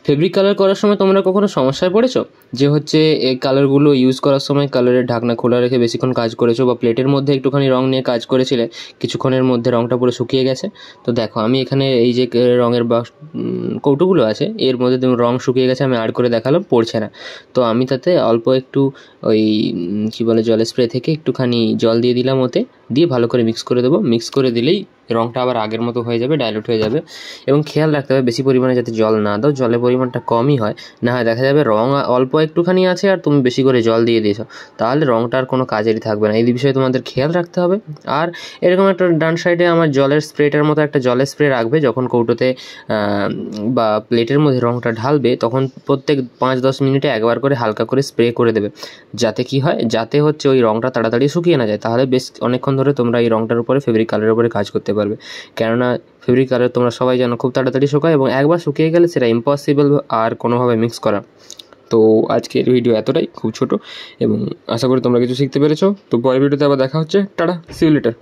Fabric colour করার সময় তোমরা কখনো সমস্যায় পড়েছো যে হচ্ছে এই কালারগুলো ইউজ করার সময় কালারের ঢাকনা খোলা রেখে বেশিক্ষণ কাজ করেছো, বা প্লেটের মধ্যে একটুখানি রং নিয়ে কাজ করেছিলে, কিছুক্ষণের মধ্যে রংটা পুরো শুকিয়ে গেছে? তো দেখো আমি এখানে এই যে রঙের কৌটোগুলো আছে এর মধ্যে রং শুকিয়ে গেছে, আমি আর করে দেখালাম, পড়ছে না। তো আমি তাতে অল্প একটু ওই কী বলে জলের স্প্রে থেকে একটুখানি জল দিয়ে দিলাম, ওতে দিয়ে ভালো করে মিক্স করে দেবো। মিক্স করে দিলেই রঙটা আবার আগের মতো হয়ে যাবে, ডাইলুট হয়ে যাবে। এবং খেয়াল রাখতে হবে বেশি পরিমাণে যাতে জল না দাও, জলের পরিমাণটা কমই হয়, না হয় দেখা যাবে রং অল্প একটুখানি আছে আর তুমি বেশি করে জল দিয়ে দিয়েছো, তাহলে রঙটা আর কোনো কাজেরই থাকবে না। এই বিষয়ে তোমাদের খেয়াল রাখতে হবে। আর এরকম একটা ডান সাইডে আমার জলের স্প্রেটার মতো একটা জলের স্প্রে রাখবে, যখন কৌটোতে বা প্লেটের মধ্যে রঙটা ঢালবে তখন প্রত্যেক 5-10 মিনিটে একবার করে হালকা করে স্প্রে করে দেবে, যাতে কি হয়, যাতে হচ্ছে ওই রঙটা তাড়াতাড়ি শুকিয়ে না যায়। তাহলে বেশ অনেকক্ষণ ধরে তোমরা এই রঙটার উপরে ফেব্রিক কালারের উপরে কাজ করতে পারবে। কেননা ফেব্রিক কালার তোমরা সবাই জানো খুব তাড়াতাড়ি শুকায়, এবং একবার শুকিয়ে গেলে সেটা ইম্পসিবল আর কোনোভাবে মিক্স করা। তো আজকের ভিডিও এতটাই, খুব ছোট, এবং আশা করি তোমরা কিছু শিখতে পেরেছো। তো পরের ভিডিওতে আবার দেখা হচ্ছে। Ta-ta, see you letter.